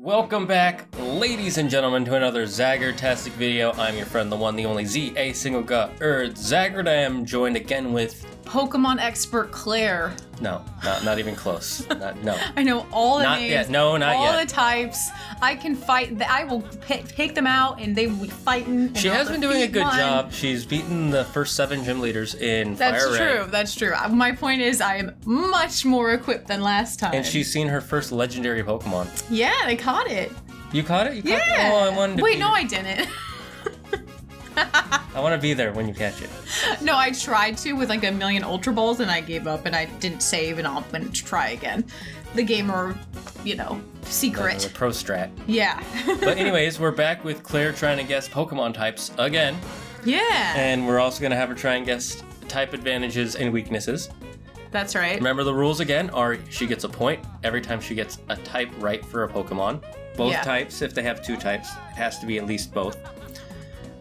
Welcome back, ladies and gentlemen, to another Zagger-tastic video. I'm your friend, the one, the only Z-A single gut Zaggard. I am joined again with Pokemon expert Claire. No, not even close. No. I know all the not names. Yet. No, not all yet. All the types. I can fight. I will take them out, and they will be fighting. She has been doing a good job. She's beaten the first 7 gym leaders in Fire Red. That's true. My point is, I am much more equipped than last time. And she's seen her first legendary Pokemon. Yeah, I caught it. You caught it? Yeah. Oh, I wanted to. Wait, no, I didn't. I want to be there when you catch it. No, I tried to with like a million Ultra Balls, and I gave up, and I didn't save, and I'll went to try again. The gamer, secret. The pro strat. Yeah. But anyways, we're back with Claire trying to guess Pokemon types again. Yeah. And we're also going to have her try and guess type advantages and weaknesses. That's right. Remember, the rules again are she gets a point every time she gets a type right for a Pokemon. Both types, if they have 2 types, it has to be at least both.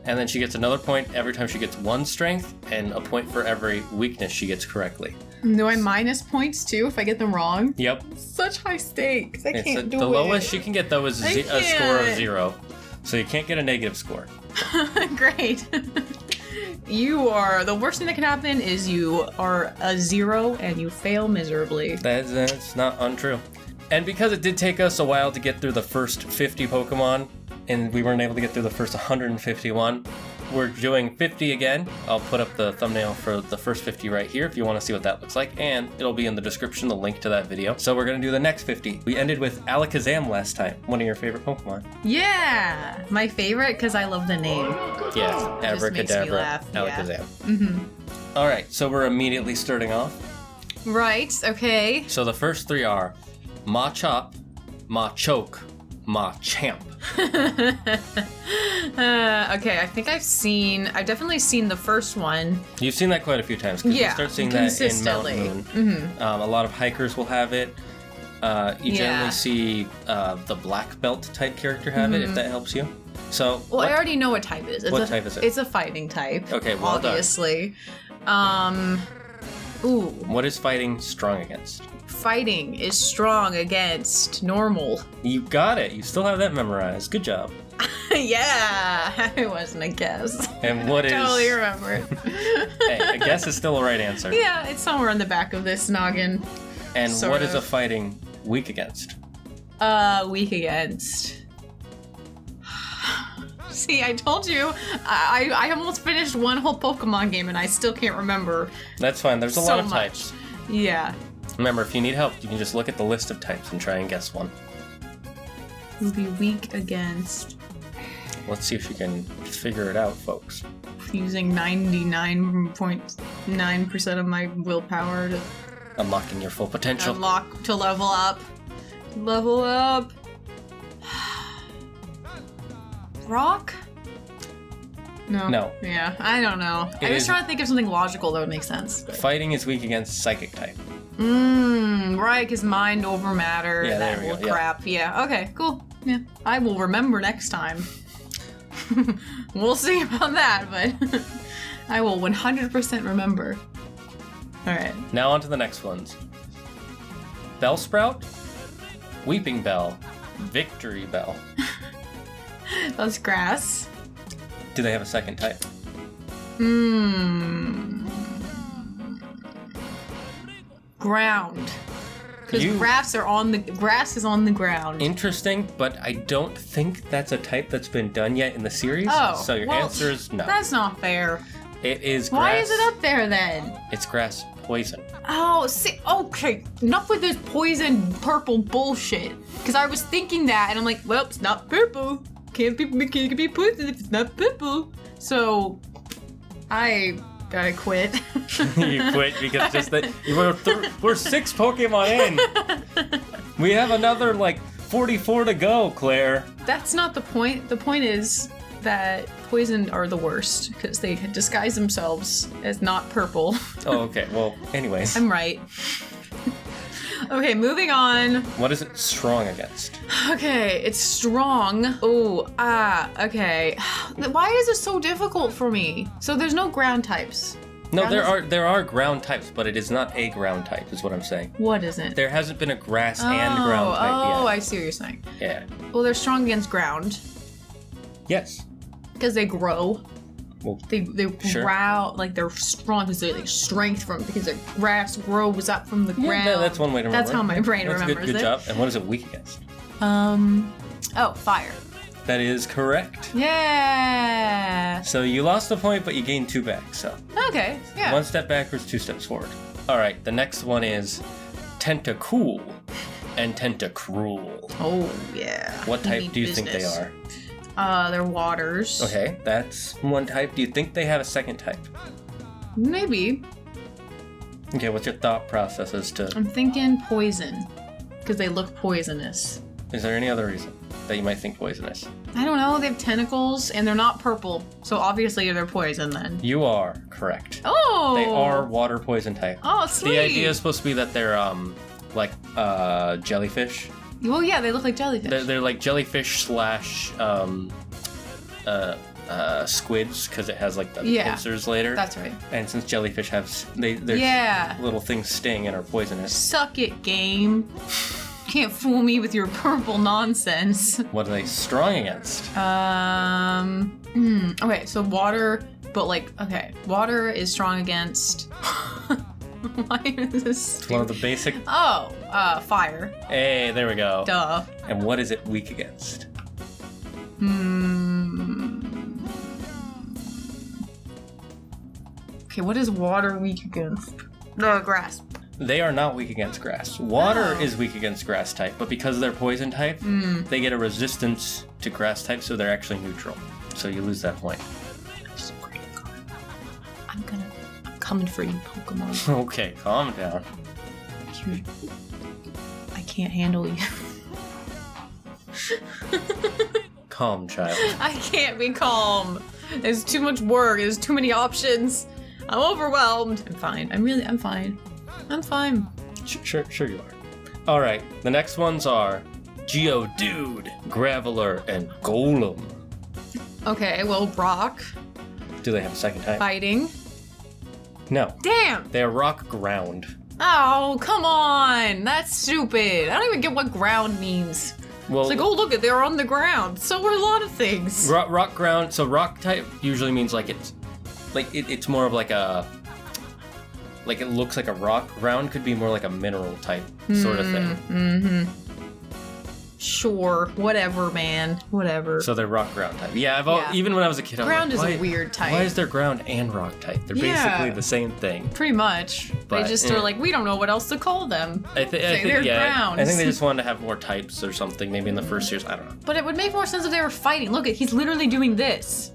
And then she gets another point every time she gets 1 strength, and a point for every weakness she gets correctly. Do I minus points too if I get them wrong? Yep. Such high stakes. I can't do it. The lowest she can get, though, is a score of 0. So you can't get a negative score. Great. The worst thing that can happen is you are a 0 and you fail miserably. That's not untrue. And because it did take us a while to get through the first 50 Pokemon, and we weren't able to get through the first 151, we're doing 50 again. I'll put up the thumbnail for the first 50 right here if you want to see what that looks like, and it'll be in the description, the link to that video. So we're going to do the next 50. We ended with Alakazam last time, one of your favorite Pokemon. Yeah! My favorite because I love the name. Yeah, Abracadabra, Alakazam. Yeah. Mm-hmm. Alright, so we're immediately starting off. Right, okay. So the first 3 are Machop, Machoke, Machamp. Okay, I think I've definitely seen the first one. You've seen that quite a few times. Yeah, you start seeing that in Mount Moon. Mm-hmm. A lot of hikers will have it. You generally see the black belt type character have it, if that helps you. So, I already know what type it is. What type is it? It's a fighting type. Okay, well obviously. Ooh. What is fighting strong against? Fighting is strong against normal. You got it. You still have that memorized. Good job. Yeah, it wasn't a guess. And what is... Totally remember it. Hey, a guess is still a right answer. Yeah, it's somewhere in the back of this noggin. And what is a fighting weak against? Weak against... See, I told you, I almost finished one whole Pokemon game and I still can't remember. That's fine. There's a lot of types. Yeah. Remember, if you need help, you can just look at the list of types and try and guess one. Will be weak against... Let's see if you can figure it out, folks. Using 99.9% of my willpower to... Unlocking your full potential. To level up. Level up. Rock? No. Yeah, I don't know. I was trying to think of something logical that would make sense. But... Fighting is weak against psychic type. Right, because mind over matter. Yeah, that there we go. Crap. Yeah, okay, cool. Yeah, I will remember next time. We'll see about that, but I will 100% remember. Alright. Now on to the next ones. Bellsprout, Weeping Bell, Victory Bell. That's grass. Do they have a second type? Ground. Because grass is on the ground. Interesting, but I don't think that's a type that's been done yet in the series. Oh, so your answer is no. That's not fair. It is grass. Why is it up there then? It's grass poison. Oh, see, okay. Enough with this poison purple bullshit. Because I was thinking that, and I'm like, well, it's not purple. Can't be poison if it's not purple. So, I gotta quit. You quit because just that we're 6 Pokemon in. We have another 44 to go, Claire. That's not the point. The point is that poison are the worst because they disguise themselves as not purple. Oh, okay. Well, anyways. I'm right. Okay, moving on. What is it strong against? Okay, it's strong. Okay. Why is it so difficult for me? So there's no ground types. No, there are ground types, but it is not a ground type, is what I'm saying. What isn't? There hasn't been a grass and ground type yet. Oh, I see what you're saying. Yeah. Well, they're strong against ground. Yes. Because they grow. Well, they sure. grow, like they're strong because they're like strength because the grass grows up from the ground. Yeah, that's one way to remember. That's how my brain remembers good it. job. And what is it weak against? Fire. That is correct. Yeah. So you lost a point, but you gained 2 back, so. Okay, yeah. 1 step backwards, 2 steps forward. All right, the next one is Tentacool and Tentacruel. Oh, yeah. What type do you think they are? They're waters. Okay, that's one type. Do you think they have a second type? Maybe. Okay, what's your thought process as to... I'm thinking poison, because they look poisonous. Is there any other reason that you might think poisonous? I don't know. They have tentacles, and they're not purple, so obviously they're poison then. You are correct. Oh! They are water poison type. Oh, sweet! The idea is supposed to be that they're, like, jellyfish. Well, yeah, they look like jellyfish. They're like jellyfish slash, squids, because it has, like, the pincers later. That's right. And since jellyfish have, their little things sting and are poisonous. Suck it, game. Can't fool me with your purple nonsense. What are they strong against? Okay, so water, but like, okay, water is strong against... Why is this stupid? It's one of the basic... Oh, fire. Hey, there we go. Duh. And what is it weak against? Okay, what is water weak against? No, grass. They are not weak against grass. Water is weak against grass type, but because they're poison type, they get a resistance to grass type, so they're actually neutral. So you lose that point. I'm coming for you, Pokemon. Okay, calm down. I can't handle you. Calm, child. I can't be calm. There's too much work. There's too many options. I'm overwhelmed. I'm fine. I'm fine. I'm fine. Sure you are. All right, the next ones are Geodude, Graveler, and Golem. Okay, well, rock. Do they have a second type? Fighting. No. Damn! They're rock ground. Oh, come on! That's stupid. I don't even get what ground means. Well, it's like, oh, look, they're on the ground. So are a lot of things. Rock ground. So rock type usually means like it's more of like a, like it looks like a rock. Ground could be more like a mineral type sort of thing. Mm-hmm. Sure, whatever, man, whatever. So they're rock ground type. Yeah, even when I was a kid, ground is a weird type. Why is there ground and rock type? They're basically the same thing. Pretty much. But, they just are like, we don't know what else to call them. I think grounds. I think they just wanted to have more types or something. Maybe in the first years, I don't know. But it would make more sense if they were fighting. Look, he's literally doing this.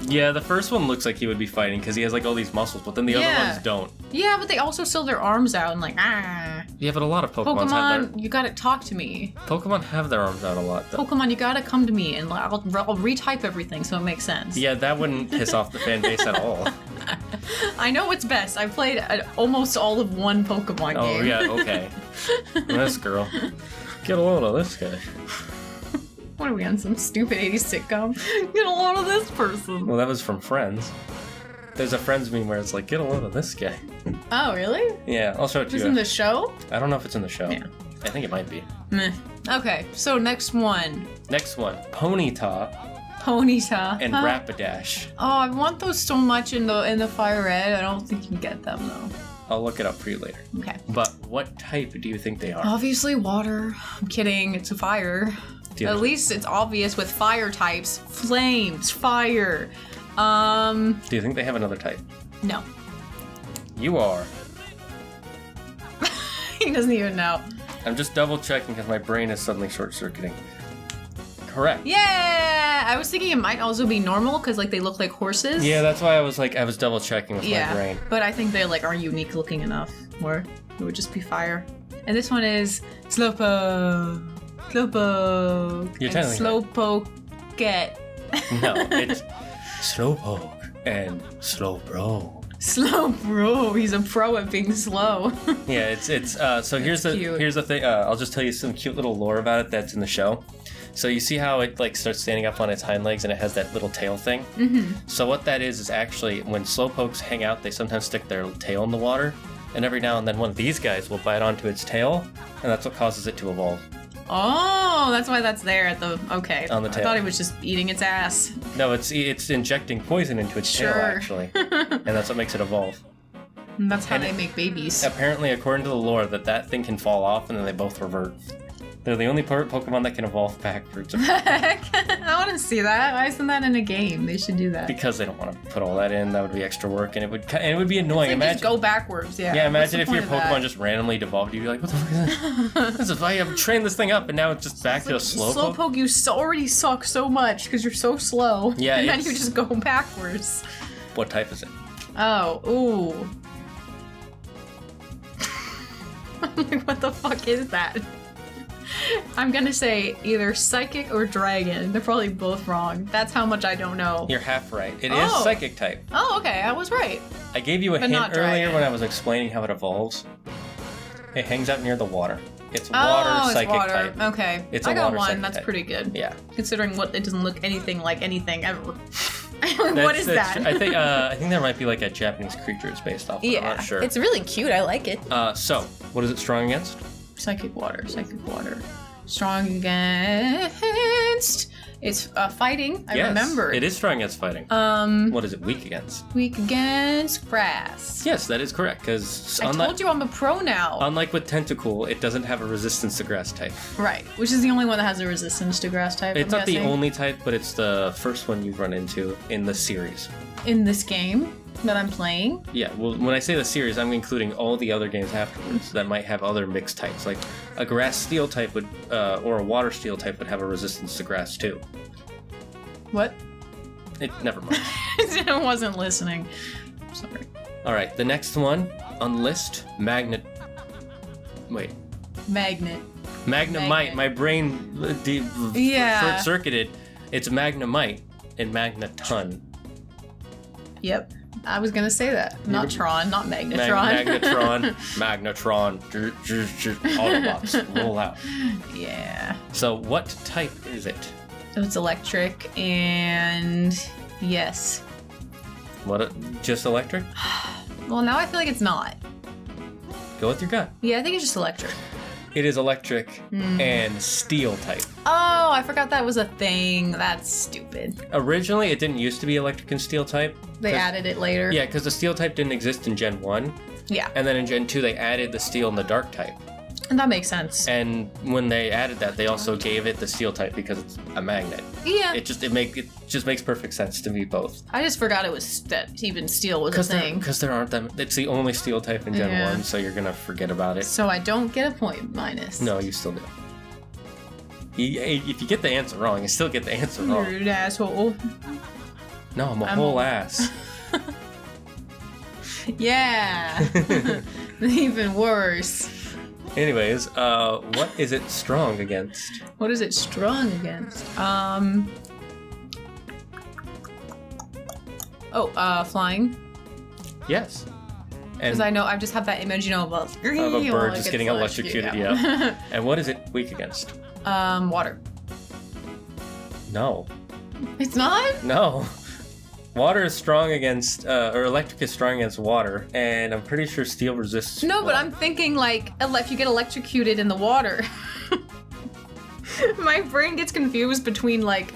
Yeah, the first one looks like he would be fighting because he has like all these muscles, but then the other ones don't. Yeah, but they also still their arms out and like, Yeah, but a lot of Pokemon have you gotta talk to me. Pokemon have their arms out a lot, though. Pokemon, you gotta come to me and I'll retype everything so it makes sense. Yeah, that wouldn't piss off the fan base at all. I know what's best. I played almost all of one Pokemon game. Oh, yeah, okay. This girl. Get a load of this guy. What are we on, some stupid 80s sitcom? Get a load of this person. Well, that was from Friends. There's a Friends meme where it's like, get a load of this guy. Oh, really? Yeah, I'll show it to you. Is it in the show? I don't know if it's in the show. Yeah. I think it might be. Meh. Okay, so next one. Ponyta. And Rapidash. Oh, I want those so much in the Fire Red. I don't think you can get them, though. I'll look it up for you later. Okay. But what type do you think they are? Obviously water. I'm kidding. It's a fire. At least it's obvious with fire types. Flames, fire. Do you think they have another type? No. You are. He doesn't even know. I'm just double checking because my brain is suddenly short-circuiting. Correct. Yeah! I was thinking it might also be normal because like they look like horses. Yeah, that's why I was double checking with my brain. But I think they like are unique looking enough where it would just be fire. And this one is Slowpoke. You're telling me. Slowpoke. No, it's Slowpoke and Slowbro. Slowbro. He's a pro at being slow. Yeah, it's so here's the thing. I'll just tell you some cute little lore about it that's in the show. So you see how it like starts standing up on its hind legs and it has that little tail thing? Mm-hmm. So what that is actually when slowpokes hang out, they sometimes stick their tail in the water, and every now and then one of these guys will bite onto its tail, and that's what causes it to evolve. Oh, that's why that's there at the... Okay. On the tail. I thought it was just eating its ass. No, it's injecting poison into its tail, actually. And that's what makes it evolve. And that's how they make babies. Apparently, according to the lore, that thing can fall off and then they both revert. They're the only Pokemon that can evolve backwards. Heck, I want to see that. Why isn't that in a game? They should do that. Because they don't want to put all that in. That would be extra work, and it would be annoying. Like Imagine just go backwards. Yeah. Yeah, imagine if your point of Pokemon that? just randomly devolved. You'd be like, "What the fuck is this? This is why I've trained this thing up, and now it's just back to a Slowpoke." Slowpoke, you already suck so much because you're so slow. Yeah, and then you just go backwards. What type is it? Oh, ooh. I'm like, what the fuck is that? I'm gonna say either psychic or dragon. They're probably both wrong. That's how much I don't know. You're half right. It is psychic type. Oh, okay, I was right. I gave you a But hint not earlier dragon. when I was explaining how it evolves. It hangs out near the water. It's water It's psychic water. type. Okay. It's a I got water one. psychic That's type. pretty good. Yeah. Considering what it doesn't look anything like anything ever. What is that? I think there might be like a Japanese creature it's based off. But I'm not sure. It's really cute. I like it. So what is it strong against? Psychic water. Psychic water. Strong against. It's fighting. I remember. It is strong against fighting. What is it weak against? Weak against grass. Yes, that is correct. Because I told you I'm a pro now. Unlike with Tentacool, it doesn't have a resistance to grass type. Right, which is the only one that has a resistance to grass type. It's I'm not guessing. the only type, but it's the first one you've run into in the series. In this game that I'm playing. Yeah, well, when I say the series, I'm including all the other games afterwards that might have other mixed types. Like a grass steel type would, or a water steel type would have a resistance to grass too. What? Never mind. I wasn't listening. Sorry. All right, the next one on list, Magnet. Wait. Magnet. Magnemite. My brain short-circuited. It's Magnemite and Magneton. Yep. I was gonna say that. Not Tron, not Magnetron. Magnetron. Autobots. Roll out. Yeah. So what type is it? So it's electric and yes. Just electric? Well, now I feel like it's not. Go with your gut. Yeah, I think it's just electric. It is electric and steel type. Oh, I forgot that was a thing. That's stupid. Originally, it didn't used to be electric and steel type. They added it later. Yeah, because the steel type didn't exist in Gen 1. Yeah. And then in Gen 2, they added the steel and the dark type. And that makes sense. And when they added that, they also gave it the steel type because it's a magnet. Yeah. It just makes perfect sense to me both. I just forgot it was that even steel was a thing. Because there aren't them. It's the only steel type in Gen 1, so you're gonna forget about it. So I don't get a point minus. No, you still do. If you get the answer wrong, you still get the answer wrong. You're an asshole. No, I'm a whole ass. Yeah. Even worse. Anyways, what is it strong against? What is it strong against? Flying. Yes. Because I know I just have that image, of a bird just getting electrocuted. Yeah. And what is it weak against? Water. No. It's not? No. Water is strong against, or electric is strong against water, and I'm pretty sure steel resists. No, water. but I'm thinking like if you get electrocuted in the water. My brain gets confused between like,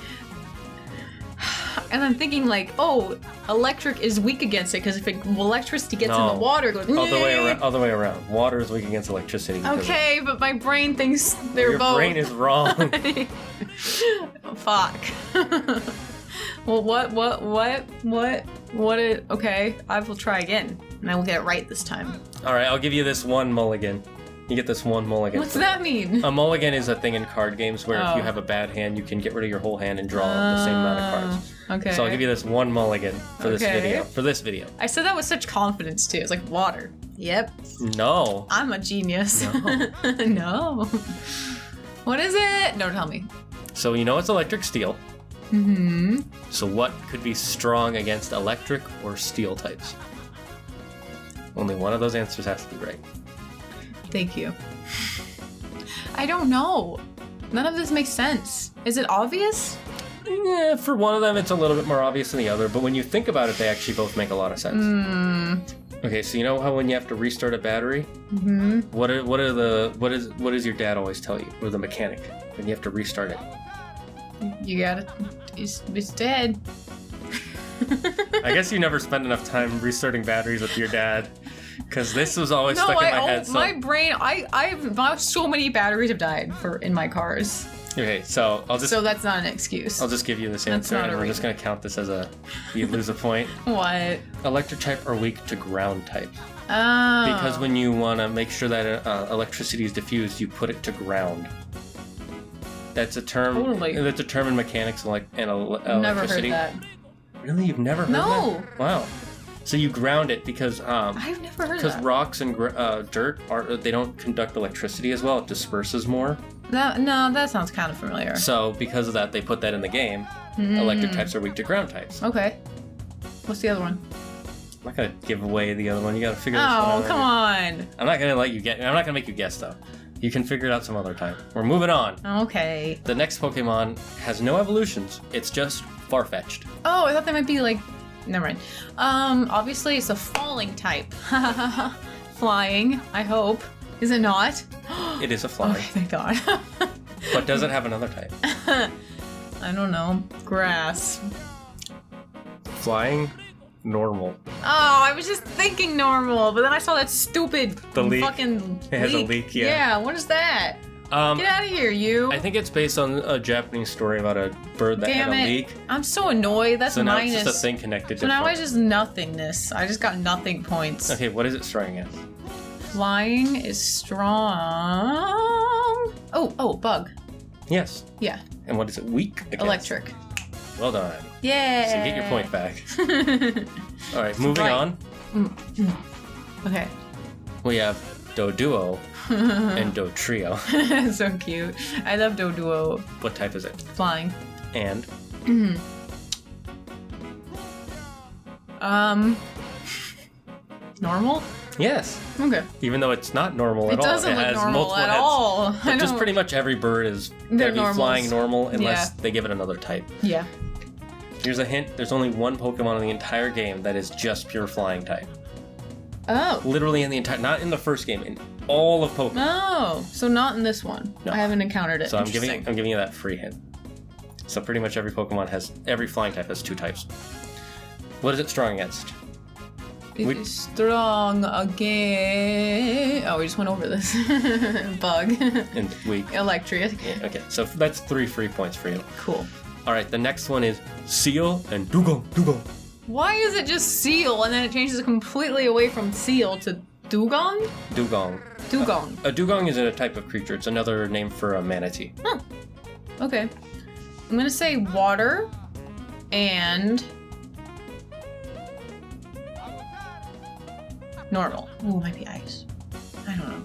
and I'm thinking like, oh, electric is weak against it because if electricity gets in the water, it goes. Other way around. Water is weak against electricity. Okay, but my brain thinks they're both. Your brain is wrong. Fuck. Well, okay, I will try again, and I will get it right this time. Alright, I'll give you this one mulligan. You get this one mulligan. What's that mean? A mulligan is a thing in card games where if you have a bad hand, you can get rid of your whole hand and draw the same amount of cards. Okay. So I'll give you this one mulligan for this video. For this video. I said that with such confidence, too. It's like water. Yep. No. I'm a genius. No. No. What is it? No, tell me. So you know it's electric steel. Mm-hmm. So what could be strong against electric or steel types? Only one of those answers has to be right. Thank you. I don't know. None of this makes sense. Is it obvious? Yeah, for one of them, it's a little bit more obvious than the other, but when you think about it, they actually both make a lot of sense. Okay, so you know how when you have to restart a battery? Mm-hmm. What does your dad always tell you, or the mechanic, when you have to restart it? You gotta... It's dead. I guess you never spend enough time restarting batteries with your dad, because this was always stuck in my head. So. My brain, so many batteries have died in my cars. Okay, so So that's not an excuse. I'll just give you this answer, and we're just gonna count this as you lose a point. What? Electric type are weak to ground type. Oh. Because when you want to make sure that electricity is diffused, you put it to ground. That's a term. Totally. That's a term in mechanics and electricity. Never heard that. Really, you've never heard that? No. Wow. So you ground it because I've never heard because that. rocks and dirt they don't conduct electricity as well. It disperses more. That sounds kind of familiar. So because of that, they put that in the game. Electric types are weak to ground types. Okay. What's the other one? I'm not gonna give away the other one. You gotta figure this one out. Oh, come on. I'm not gonna I'm not gonna make you guess though. You can figure it out some other time. We're moving on. Okay. The next Pokemon has no evolutions. It's just far-fetched. Oh, I thought they might be like... Never mind. Obviously it's a falling type. Flying, I hope. Is it not? It is a flying. Okay, thank God. But does it have another type? I don't know. Grass. Flying, normal. Oh, I was just thinking normal, but then I saw that stupid leak. fucking It has a leak, yeah. Yeah, what is that? Get out of here, you. I think it's based on a Japanese story about a bird that had a leak. I'm so annoyed. That's so now minus. it's just a thing connected to So now flying. I just nothingness. I just got nothing points. Okay, what is it starting at? Flying is strong. Oh, bug. Yes. Yeah. And what is it weak against? Electric. Well done. Yeah. So you get your point back. All right, moving on. Okay. We have Doduo and Dotrio. So cute. I love Doduo. What type is it? Flying. And? Normal? Yes. Okay. Even though it's not normal at all. It doesn't look has normal multiple at heads. all. But just pretty much every bird is flying normal unless they give it another type. Yeah. Here's a hint. There's only one Pokemon in the entire game that is just pure flying type. Oh. Literally in the entire... Not in the first game. In all of Pokemon. Oh. So not in this one. No. I haven't encountered it. So I'm giving you that free hint. So pretty much every Pokemon every flying type has two types. What is it strong against? It's strong again. Oh, we just went over this. Bug. And weak. Electric. Yeah, okay, so that's 3 free points for you. Cool. All right, the next one is Seal and Dugong. Why is it just Seal and then it changes completely away from Seal to Dugong? Dugong. Dugong. A dugong is a type of creature. It's another name for a manatee. Huh. Okay. I'm gonna say water and normal. Oh, it might be ice. I don't know.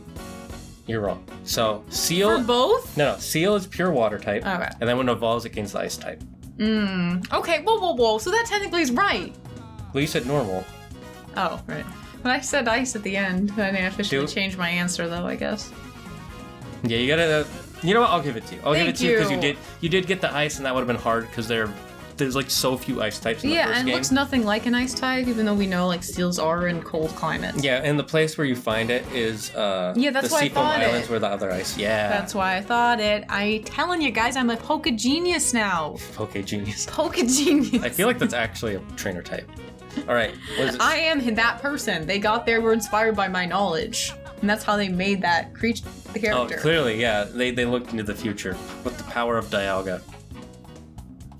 You're wrong. So Seal. For both? No. Seal is pure water type. Okay. And then when it evolves, it gains the ice type. Okay. Whoa. So that technically is right. Well, you said normal. Oh, right. But I said ice at the end. I didn't officially change my answer, though, I guess. Yeah, you gotta. You know what? I'll give it to you. I'll give it to you because Thank you did get the ice, and that would have been hard because there's like so few ice types in the first and game. it looks nothing like an ice type, even though we know like seals are in cold climates. Yeah, and the place where you find it is that's the why I Seafoam thought Islands it. where the other ice. Yeah. That's why I thought it. I telling you guys, I'm a Poke Genius now. Poke Genius. Poke Genius. I feel like that's actually a trainer type. All right. What is it? I am that person. They were inspired by my knowledge. And that's how they made that creature, the Oh, character. clearly, yeah. They looked into the future with the power of Dialga.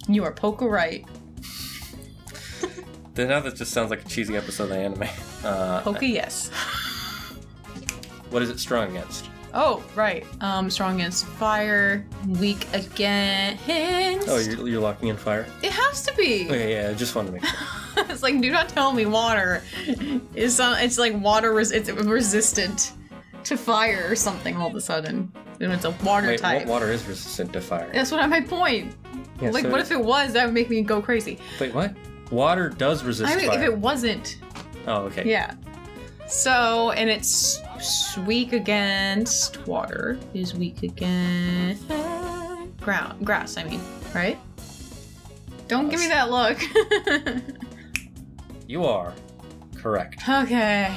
You are Poke right. Now that just sounds like a cheesy episode of the anime. Poke yes. What is it strong against? Oh, right. Strong against fire, weak against... Oh, you're locking in fire? It has to be. Okay, yeah, I just wanted to make sure. It's like, do not tell me water is it's like water it's resistant to fire or something all of a sudden. And it's a water Wait, type. what water is resistant to fire? That's what my point. Yeah, like, so what if it was? That would make me go crazy. Wait, what? Water does resist I mean, fire. if it wasn't. Oh, okay. Yeah. So, and it's weak against water. Is weak against Grass, I mean, right? Don't give me that look. You are correct. Okay.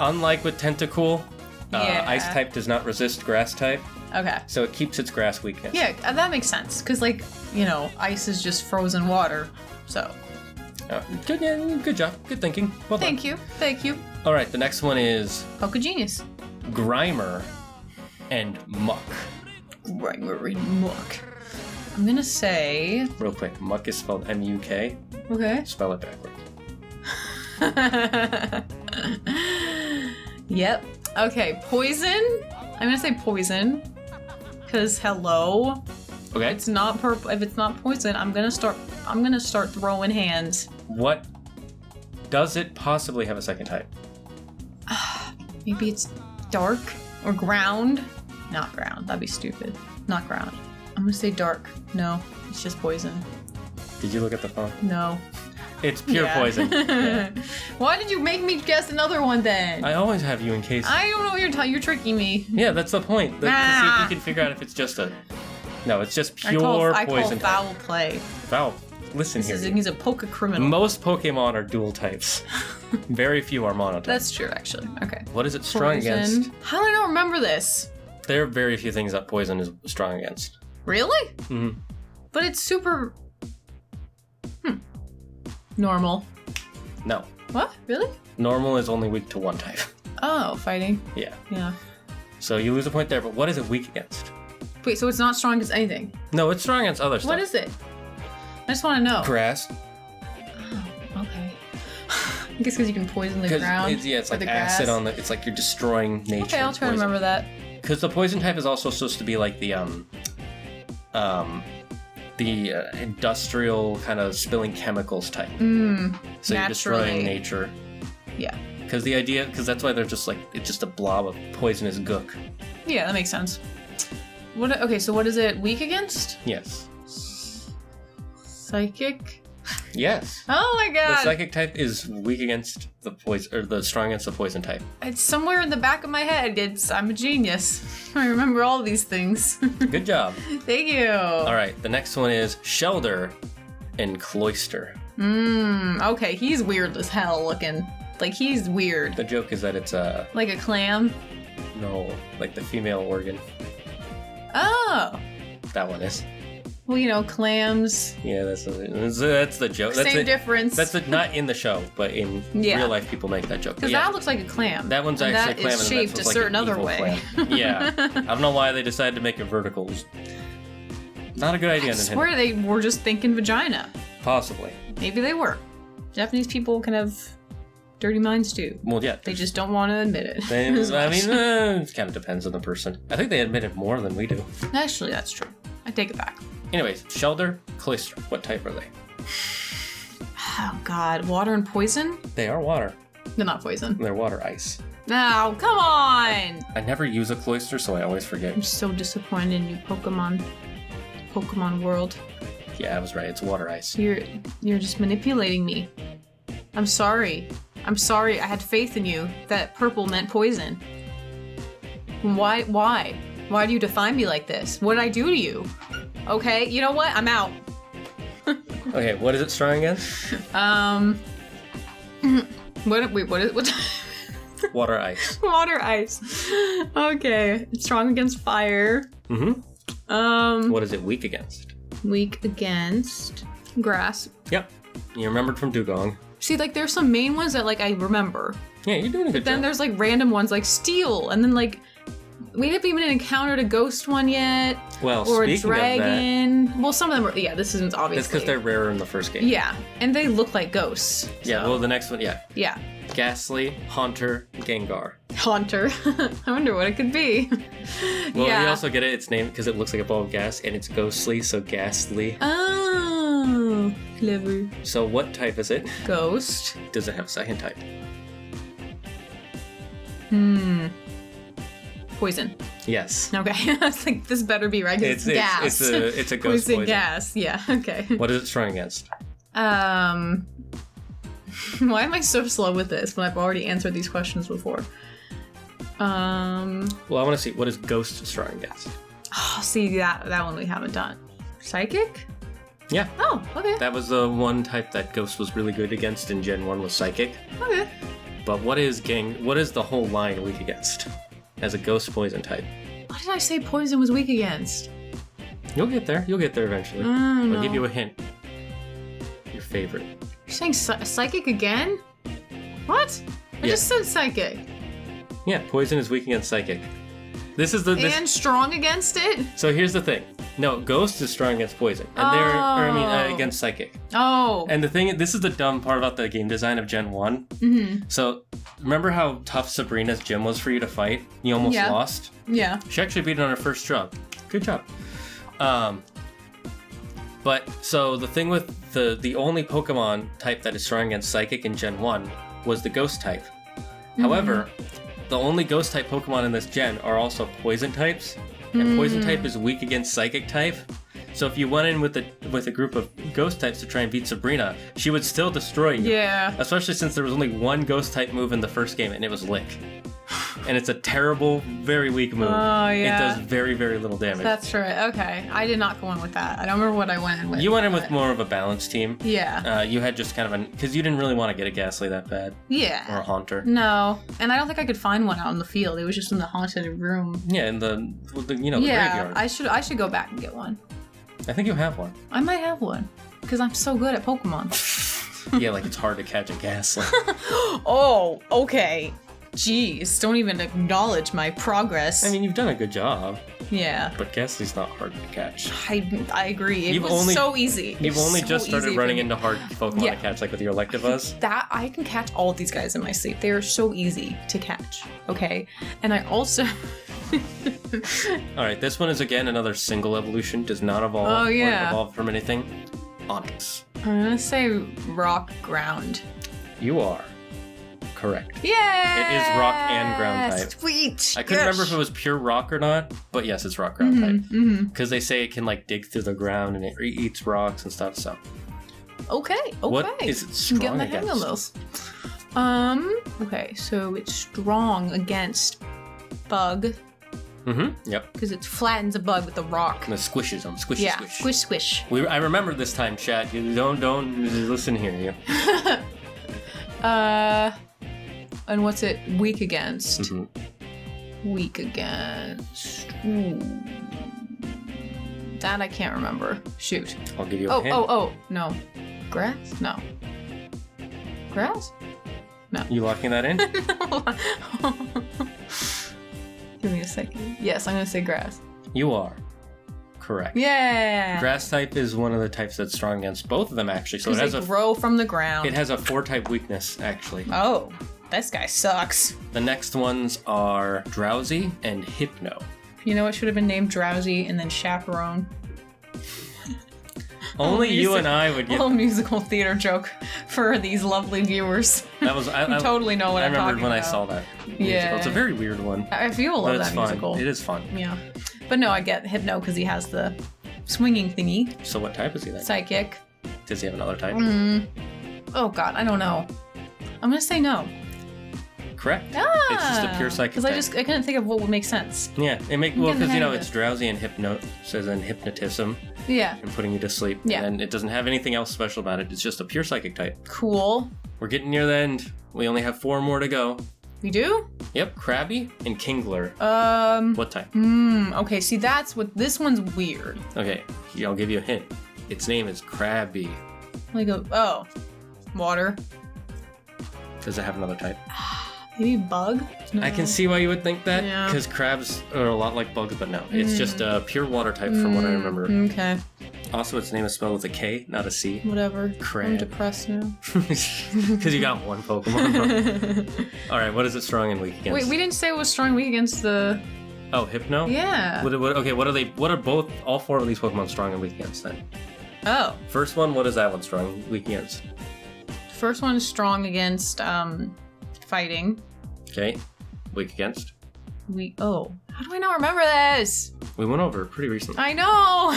Unlike with Tentacool, Yeah. Ice type does not resist Grass type, Okay. so it keeps its Grass weakness. Yeah, that makes sense. Because, like, you know, ice is just frozen water. So. Good job. Good thinking. Well done. Thank you. All right, the next one is Pokegenius. Grimer and Muck. Grimer and Muck. I'm gonna say. Real quick, Muck is spelled M-U-K. Okay. Spell it backwards. Yep. Okay, poison. I'm gonna say poison. Cause hello. Okay. It's not purple. If it's not poison, I'm gonna start throwing hands. What does it possibly have a second type? Maybe it's dark or ground. Not ground. That'd be stupid. Not ground. I'm gonna say dark. No, it's just poison. Did you look at the phone? No. It's pure poison. Yeah. Why did you make me guess another one then? I always have you in case. I don't know what you're tricking me. Yeah, that's the point. To see if you can figure out if it's just a. No, it's just pure I call poison. foul play. Foul. Listen here. He's a poke criminal. Most Pokemon are dual types. Very few are monotypes. That's true, actually. Okay. What is it strong against? How do I not remember this? There are very few things that poison is strong against. Really? Mm-hmm. But it's super. Normal. No. What? Really? Normal is only weak to one type. Oh, fighting. Yeah. Yeah. So you lose a point there, but what is it weak against? Wait, so it's not strong against anything? No, it's strong against other stuff. What is it? I just want to know. Grass. Oh, okay. I guess because you can poison the ground. It's like acid on the. It's like you're destroying nature. Okay, I'll try to remember that. Because the poison type is also supposed to be like the industrial kind of spilling chemicals type. So you're destroying nature. Yeah. Because that's why they're just like, it's just a blob of poisonous gook. Yeah, that makes sense. Okay, so what is it weak against? Yes. Psychic? Yes. Oh my god! The psychic type is weak against the poison, or the strong against the poison type. It's somewhere in the back of my head. I'm a genius. I remember all these things. Good job. Thank you. All right, the next one is Shelter and Cloyster. Okay, he's weird as hell looking. Like, he's weird. The joke is that it's like a clam? No, like the female organ. Oh. That one is. Well, you know, clams. Yeah, that's the joke. Same difference. That's not in the show, but in real life, people make that joke. Because that looks like a clam. That one's actually a clam, and shaped that a certain like other way. Yeah, I don't know why they decided to make it vertical. Not a good idea. I swear they were just thinking vagina. Possibly. Maybe they were. Japanese people can have dirty minds too. Well, yeah. They just don't want to admit it. It kind of depends on the person. I think they admit it more than we do. Actually, that's true. I take it back. Anyways, Shelter, Cloyster. What type are they? Oh god, water and poison? They are water. They're not poison. They're water ice. No, come on! I never use a Cloyster, so I always forget. I'm so disappointed in you, Pokemon world. Yeah, I was right. It's water ice. You're just manipulating me. I'm sorry. I had faith in you that purple meant poison. Why? Why do you define me like this? What did I do to you? Okay, you know what? I'm out. Okay, what is it strong against? What? Water ice. Water ice. Okay, it's strong against fire. Mm-hmm. What is it weak against? Weak against grass. Yep. You remembered from Dugong. See, like, there's some main ones that, like, I remember. Yeah, you're doing a good job. Then there's, like, random ones, like steel, and then, like, we haven't even encountered a ghost one yet. Well, or a speaking dragon. of that, Well, some of them are. Yeah, this isn't obviously. that's because they're rarer in the first game. Yeah, and they look like ghosts. Yeah. So. Well, the next one, yeah. Yeah. Ghastly, Haunter, Gengar. Haunter. I wonder what it could be. Well, yeah. you also get it. It's named because it looks like a ball of gas, and it's ghostly, so ghastly. Oh, clever. So what type is it? Ghost. Does it have a second type? Poison. Yes. Okay. I was like, this better be right. It's gas. It's a ghost poison. Gas. Yeah. Okay. What is it strong against? Why am I so slow with this when I've already answered these questions before? Well, I want to see what is ghost strong against. Oh, see, that one we haven't done. Psychic? Yeah. Oh, okay. That was the one type that Ghost was really good against in Gen 1 was Psychic. Okay. But what is the whole line weak against as a Ghost Poison type? Why did I say poison was weak against? You'll get there. You'll get there eventually. I'll give you a hint. Your favorite. You're saying psychic again? What? I just said psychic. Yeah, Poison is weak against Psychic. And strong against it? So here's the thing. No, Ghost is strong against Poison. And against Psychic. Oh. And this is the dumb part about the game design of Gen 1. Mm-hmm. So, remember how tough Sabrina's gym was for you to fight? You almost lost? Yeah. She actually beat it on her first job. Good job. But, so the thing with the only Pokemon type that is strong against Psychic in Gen 1 was the Ghost type. Mm-hmm. However, the only Ghost type Pokemon in this gen are also Poison types. And Poison type is weak against Psychic type. So if you went in with a group of Ghost types to try and beat Sabrina, she would still destroy you. Yeah. Especially since there was only one Ghost type move in the first game, and it was Lick. And it's a terrible, very weak move. Oh, yeah. It does very, very little damage. That's right. Okay. I did not go in with that. I don't remember what I went in with. You went in with more of a balanced team. Yeah. You had just kind of because you didn't really want to get a Ghastly that bad. Yeah. Or a Haunter. No. And I don't think I could find one out in the field. It was just in the haunted room. Yeah, in the graveyard. I should go back and get one. I think you have one. I might have one. Because I'm so good at Pokemon. Yeah, like it's hard to catch a Ghastly. Oh, okay. Jeez, don't even acknowledge my progress. I mean, you've done a good job. Yeah. But Ghastly's not hard to catch. I agree. It was so easy. You've only just started running into hard Pokemon to catch, like with your Electivuzz. That I can catch all of these guys in my sleep. They are so easy to catch. Okay, and I also. All right, this one is again another single evolution. Does not evolve. Oh yeah. Or evolve from anything. Onyx. I'm gonna say rock ground. You are correct. Yeah. It is rock and ground type. Sweet. I couldn't remember if it was pure rock or not, but yes, it's rock ground type. Because they say it can like dig through the ground and it eats rocks and stuff. So. Okay. What is it strong against? Hang of this. Okay, so it's strong against bug. Mm-hmm. Yep. Because it flattens a bug with a rock. And it squishes them. Squish. Squish, squish. I remember this time, chat. You don't listen here. You. And what's it weak against? Mm-hmm. Weak against. Ooh. That I can't remember. Shoot. I'll give you a hint. Oh, no. Grass? No. Grass? No. You locking that in? Give me a second. Yes, I'm gonna say grass. You are correct. Yeah. Grass type is one of the types that's strong against both of them, actually. So it has grow from the ground. It has a 4-type weakness, actually. Oh, this guy sucks. The next ones are Drowsy and Hypno. You know what should have been named Drowsy and then Chaperone? Only you and I would get a little musical theater joke for these lovely viewers. That was I totally know what I'm talking about. I remembered when I saw that musical. Yeah. It's a very weird one. I feel love that musical. It is fun. Yeah. But no, I get Hypno because he has the swinging thingy. So what type is he then? Psychic. Does he have another type? Oh god, I don't know. I'm gonna say no. Correct. It's just a pure psychic. Because I couldn't think of what would make sense. Yeah, because it's drowsy and hypnotism. Yeah. And putting you to sleep. Yeah. And it doesn't have anything else special about it. It's just a pure psychic type. Cool. We're getting near the end. We only have 4 more to go. We do? Yep, Krabby and Kingler. What type? Okay, see that's what this one's weird. Okay, I'll give you a hint. Its name is Krabby. Water. Does it have another type? Maybe bug? No. I can see why you would think that, Yeah. because crabs are a lot like bugs, but no. It's just a pure water type from what I remember. Okay. Also, its name is spelled with a K, not a C. Whatever. Crab. I'm depressed now. Because you got one Pokemon. Alright, what is it strong and weak against? Wait, we didn't say it was strong weak against the... Oh, Hypno? Yeah. What are all 4 of these Pokemon strong and weak against then? Oh. First one, what is that one strong and weak against? First one is strong against, fighting. Okay. Weak against? How do I not remember this? We went over it pretty recently. I know!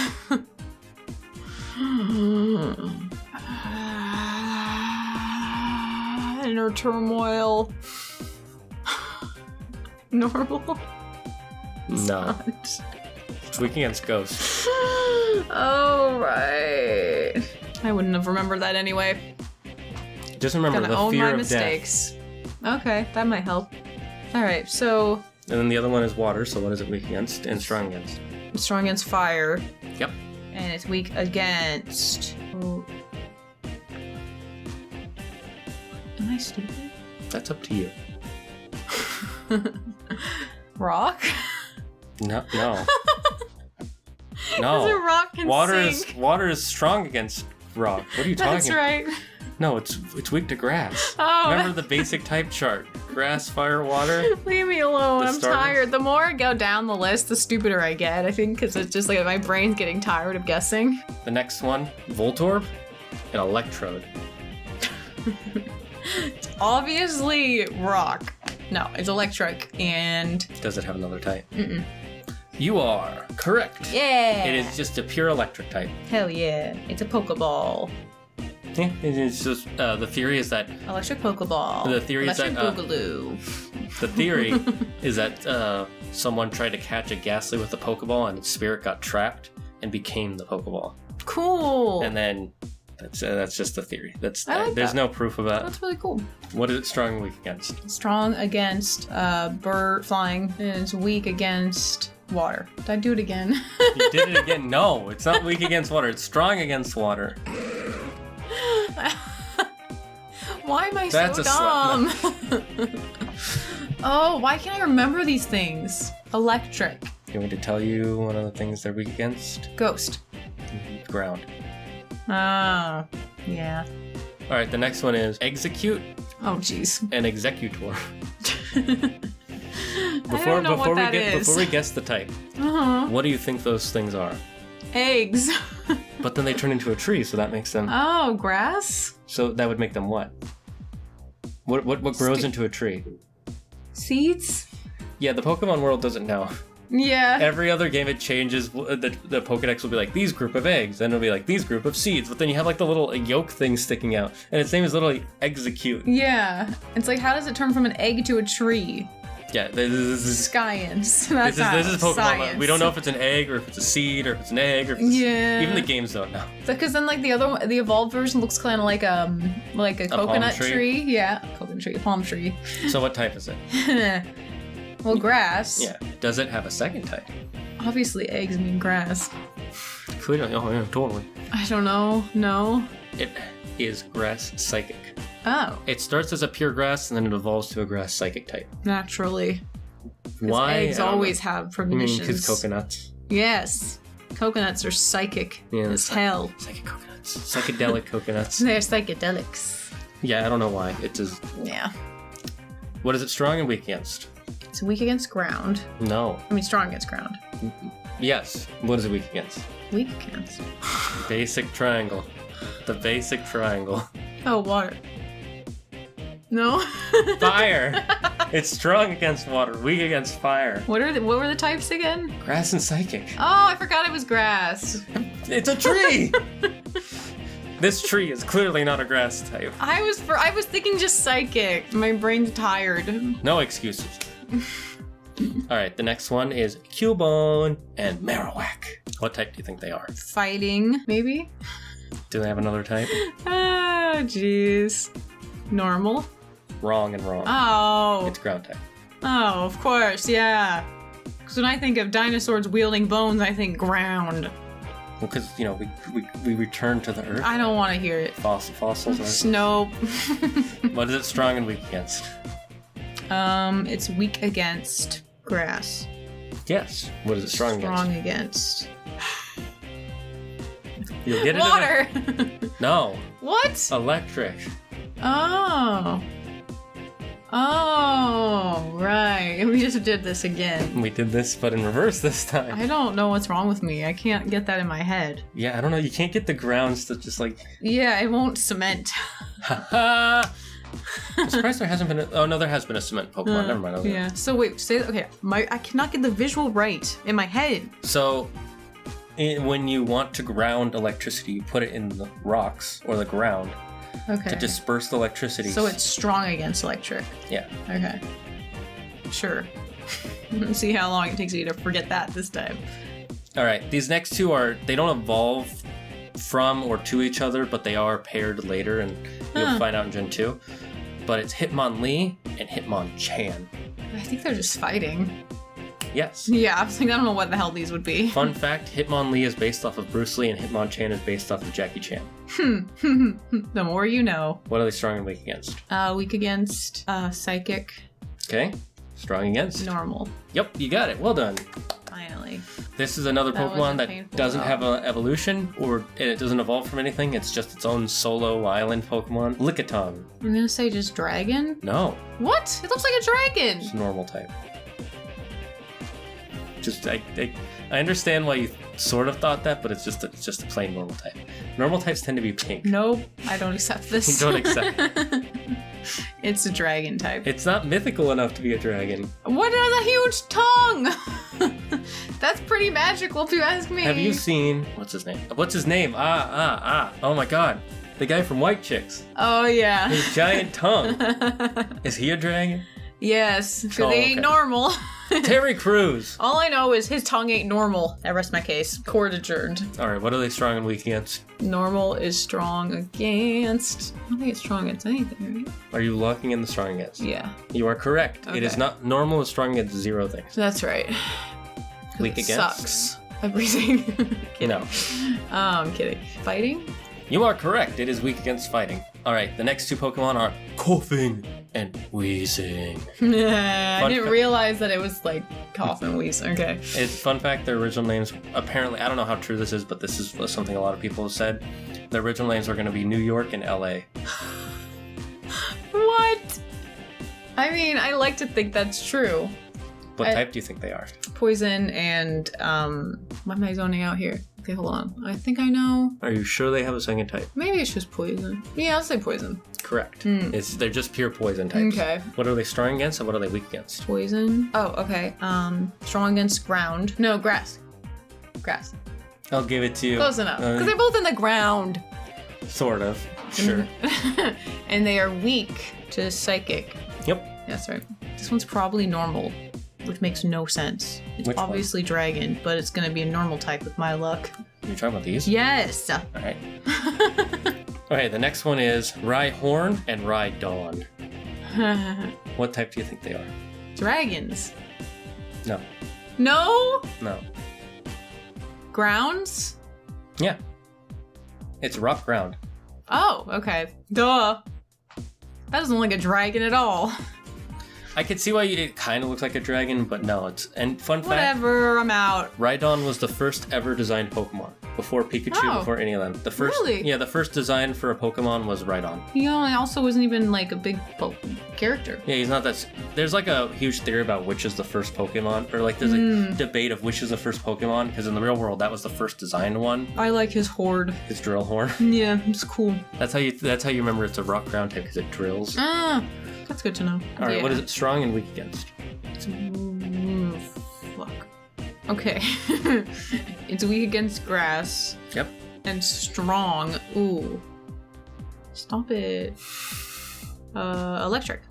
Inner turmoil. Normal? No. It's weak against ghost. Oh, right. I wouldn't have remembered that anyway. Just remember Gonna the own fear my of mistakes. Okay, that might help. All right, so death. And then the other one is water, so what is it weak against and strong against? it's strong against fire. Yep. And it's weak against... Oh. Am I stupid? That's up to you. Rock? No. Because a No. rock can sink. Water is strong against rock. What are you talking That's about? right. No, it's weak to grass. Oh. Remember the basic type chart. Grass, fire, water. Leave me alone. The I'm starters? tired. The more I go down the list, the stupider I get, I think, because it's just like my brain's getting tired of guessing. The next one, Voltorb and Electrode. Obviously, rock. No, it's electric, and... Does it have another type? Mm-mm. You are correct. Yeah! It is just a pure electric type. Hell yeah. It's a Pokeball. Yeah, it's just the theory is that Electric Pokeball. The theory is Electric that, Boogaloo. the theory is that someone tried to catch a Ghastly with a Pokeball and its spirit got trapped and became the Pokeball. Cool. And then that's just the theory. There's that. no proof of that. That's really cool. What is it strong and weak against? Strong against bird flying, and it's weak against water. Did I do it again? You did it again. No, it's not weak against water. It's strong against water. Why am I That's so a dumb? Oh, why can't I remember these things? Electric. You want me to tell you one of the things they're weak against? Ghost. Ground. Ah, yeah. All right, the next one is Execute Oh, jeez. and Executor. I don't know what that is. Before we guess the type, Uh-huh. what do you think those things are? Eggs. But then they turn into a tree, so that makes them. Oh, grass? So that would make them what? What grows into a tree? Seeds? Yeah, the Pokemon world doesn't know. Yeah. Every other game it changes. The Pokedex will be like these group of eggs, then it'll be like these group of seeds. But then you have like the little yolk thing sticking out, and its name is literally Execute. Yeah. It's like, how does it turn from an egg to a tree? Yeah, this is Science. this is Pokemon. Science. We don't know if it's an egg or if it's a seed or if it's an egg or if it's even the games don't know. Because then, like the evolved version looks kind of like a coconut palm tree? tree. Yeah, coconut tree, a palm tree. So what type is it? Well, grass. Yeah. Does it have a second type? Obviously, eggs mean grass. Clearly. Oh yeah, totally. I don't know. No. It is Grass Psychic. Oh, It starts as a pure grass and then it evolves to a Grass Psychic type. naturally. 'Cause Why? eggs I don't always know. have I mean, premonitions. because coconuts. Yes. Coconuts are psychic Yeah, as hell. Psychic coconuts. Psychedelic coconuts. They're psychedelics. Yeah, I don't know why. It just. Yeah. What is it strong and weak against? It's weak against ground. No. I mean, strong against ground. Yes. What is it weak against? Weak against. Basic triangle. The basic triangle. Oh, water. No. Fire! It's strong against water, weak against fire. What were the types again? Grass and psychic. Oh, I forgot it was grass. It's a tree! This tree is clearly not a grass type. I was thinking just psychic. My brain's tired. No excuses. Alright, the next one is Cubone and Marowak. What type do you think they are? Fighting, maybe? Do they have another type? Oh, jeez. Normal? Wrong and wrong. Oh. It's ground type. Oh, of course, yeah. Because when I think of dinosaurs wielding bones, I think ground. Well, because, you know, we return to the earth. I don't want to hear it. Fossils are. Nope. What is it strong and weak against? It's weak against grass. Yes. What is it strong against? You'll get it. Water! No. What? Electric. Oh. Oh, right. We just did this again. We did this, but in reverse this time. I don't know what's wrong with me. I can't get that in my head. Yeah, I don't know. You can't get the grounds to just like. Yeah, it won't cement. I'm surprised there hasn't been. Oh no, there has been a cement Pokemon. Never mind. Yeah. So wait, say okay. I cannot get the visual right in my head. So, when you want to ground electricity, you put it in the rocks or the ground Okay. to disperse the electricity. So it's strong against electric. Yeah. Okay. Sure. Let's see how long it takes you to forget that this time. All right, these next two they don't evolve from or to each other, but they are paired later, and you'll find out in Gen 2. But it's Hitmonlee and Hitmonchan. I think they're just fighting. Yes. Yeah, I was like, I don't know what the hell these would be. Fun fact, Hitmonlee is based off of Bruce Lee, and Hitmonchan is based off of Jackie Chan. The more you know. What are they strong and weak against? Weak against Psychic. Okay. Strong against? Normal. Yep, you got it. Well done. Finally. This is another That Pokemon wasn't that painful doesn't at have an evolution, or it doesn't evolve from anything. It's just its own solo island Pokemon. Lickitung. I'm gonna say just dragon. No. What? It looks like a dragon. It's normal type. Just I understand why you sort of thought that, but it's just a plain normal type. Normal types tend to be pink. Nope, I don't accept this. Don't accept it. It's a dragon type. It's not mythical enough to be a dragon. What is a huge tongue? That's pretty magical if you ask me. Have you seen what's his name? What's his name? Oh my god. The guy from White Chicks. Oh yeah. His giant tongue. Is he a dragon? Yes, because Oh, they ain't okay. normal. Terry Crews. All I know is his tongue ain't normal. I rest my case. Court adjourned. Alright, what are they strong and weak against? Normal is strong against... I don't think it's strong against anything, right? Are you locking in the strong against? Yeah, You are correct. It is Okay. not normal is strong against 0 things. that's right. Weak It against? sucks. Everything. Kidding. No. I'm kidding. Fighting? You are correct. It is weak against fighting. Alright, the next two Pokemon are Coughing and Wheezing. I didn't fa- realize that it was like cough and wheeze. Okay. It's fun fact, their original names, apparently, I don't know how true this is, but this is something a lot of people have said. Their original names are going to be New York and LA. What? I mean, I like to think that's true. What type do you think they are? Poison and what am I zoning out here? Okay, hold on. I think I know. Are you sure they have a second type? Maybe it's just poison. Yeah, I'll say poison. Correct. They're just pure poison types. Okay. What are they strong against and what are they weak against? Poison. Oh, okay. Strong against ground. No, grass. Grass. I'll give it to you. Close enough. Because they're both in the ground. Sort of. Sure. And they are weak to psychic. Yep. That's right. This one's probably normal, which makes no sense. It's Which one? obviously dragon, but it's gonna be a normal type with my luck. You're talking about these? Yes. Alright. Okay, the next one is Rhyhorn and Rhydon. What type do you think they are? Dragons. No. No? No. Grounds? Yeah. It's rock ground. Oh, okay. Duh. That doesn't look like a dragon at all. I could see why it kind of looks like a dragon, but no, it's... And fun fact, Whatever, I'm out. Rhydon was the first ever designed Pokemon. Before Pikachu, Oh. before any of them. The first, Really? Yeah, the first design for a Pokemon was Rhydon. He also wasn't even like a big character. Yeah, he's not that... There's like a huge theory about which is the first Pokemon, or like there's a debate of which is the first Pokemon, because in the real world, that was the first designed one, I like his horde. his Drillhorn. Yeah, it's cool. That's how you remember it's a rock ground type, because it drills. Ah, that's good to know. All right, Yeah. what is it strong and weak against? Fuck. Okay. It's weak against grass. Yep. And strong. Ooh. Stop it. Electric.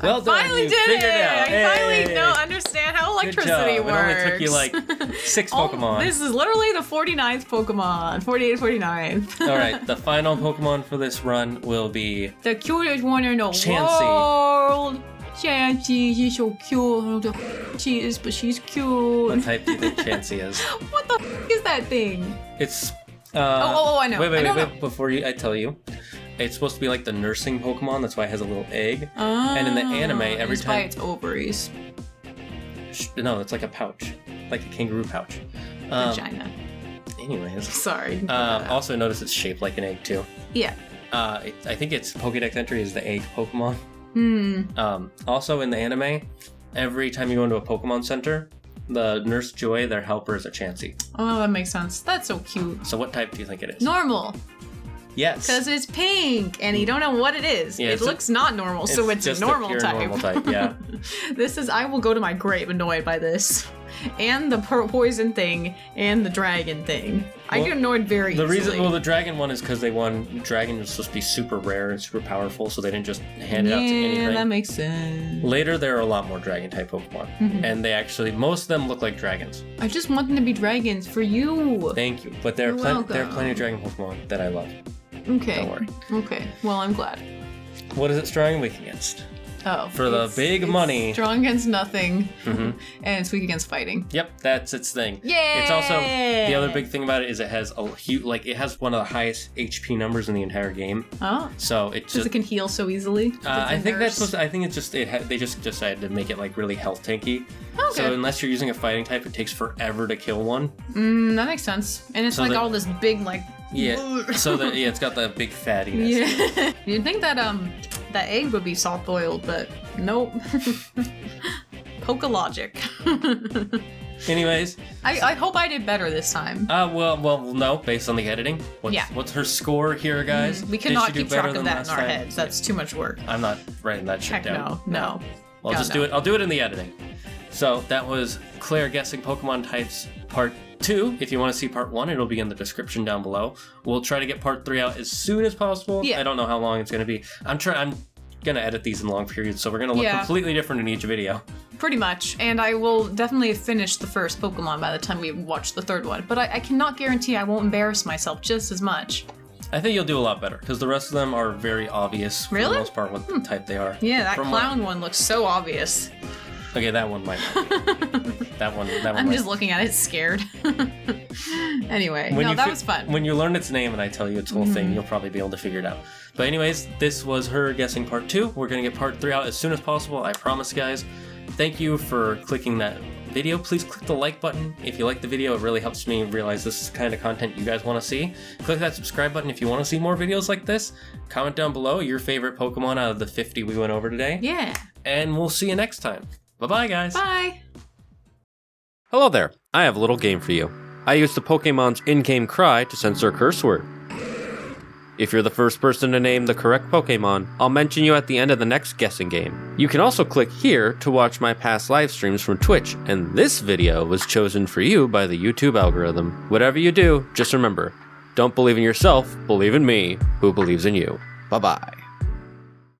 Well I done, finally you did figured it! it out. I finally Hey! don't understand how Good electricity job. works. It only took you like 6 Oh, Pokemon. this is literally the 49th Pokemon. 48, 49th. All right, the final Pokemon for this run will be The cutest one in the Chansey. world. Chansey, she's so cute. I don't know who she is, but she's what cute. type do you think Chansey is? What the is that thing? It's I know. Wait, I don't know. before I tell you. It's supposed to be like the nursing Pokemon, that's why it has a little egg. And in the anime, every it's by time its ovaries. No, it's like a pouch. Like a kangaroo pouch. Vagina. Anyways. Sorry. Also notice it's shaped like an egg too. Yeah. I think its Pokédex entry is the egg Pokemon. Hmm. Also in the anime, every time you go into a Pokemon Center, the Nurse Joy, their helper, is a Chansey. Oh, that makes sense. That's so cute. So what type do you think it is? Normal. Yes. Because it's pink and you don't know what it is. Yeah, it it's looks not normal, so it's a just normal pure type. normal type, yeah. This is, I will go to my grave annoyed by this. and the poison thing, and the dragon thing. I get annoyed very easily. The dragon one is because dragon was supposed to be super rare and super powerful, so they didn't just hand it out to anything. Yeah, that makes sense. Later, there are a lot more dragon-type Pokemon, and they actually, most of them look like dragons. I just want them to be dragons for you. Thank you, but there are plenty of dragon Pokemon that I love. Okay. Don't worry. Okay, well, I'm glad. What is it strong and weak against? Oh. For the big money. Strong against nothing, and it's weak against fighting. Yep, that's its thing. Yay! It's also, the other big thing about it is it has a huge, it has one of the highest HP numbers in the entire game. Oh. So it just... it can heal so easily? I think that's supposed to, I think it's just, they just decided to make it really health tanky. Okay. So unless you're using a fighting type, it takes forever to kill one. That makes sense. And it's So all this big, Yeah, so it's got the big fattiness. Yeah. You'd think that that egg would be soft boiled, but nope. Pokologic. Anyways, I hope I did better this time. Well, no, based on the editing. What's her score here, guys? We cannot keep track of that in last our time? heads. That's too much work. I'm not writing that shit Heck down. no. I'll just do it. I'll do it in the editing. So that was Claire guessing Pokemon types part 2. If you want to see part 1, it'll be in the description down below. We'll try to get part 3 out as soon as possible. Yeah. I don't know how long it's going to be. I'm gonna edit these in long periods, so we're gonna look completely different in each video. Pretty much, and I will definitely finish the first Pokemon by the time we watch the third one, but I cannot guarantee I won't embarrass myself just as much. I think you'll do a lot better, because the rest of them are very obvious for the most part what type they are. Yeah, that clown one looks so obvious. Okay, that one might not be. That one I'm just looking at it scared. Anyway, that was fun. When you learn its name and I tell you its whole thing, you'll probably be able to figure it out. But anyways, this was her guessing part 2. We're going to get part 3 out as soon as possible, I promise, guys. Thank you for clicking that video. Please click the like button if you like the video. It really helps me realize this is the kind of content you guys want to see. Click that subscribe button if you want to see more videos like this. Comment down below your favorite Pokemon out of the 50 we went over today. Yeah. And we'll see you next time. Bye-bye, guys. Bye. Hello there. I have a little game for you. I used the Pokemon's in-game cry to censor a curse word. If you're the first person to name the correct Pokemon, I'll mention you at the end of the next guessing game. You can also click here to watch my past live streams from Twitch, and this video was chosen for you by the YouTube algorithm. Whatever you do, just remember, don't believe in yourself, believe in me, who believes in you. Bye-bye.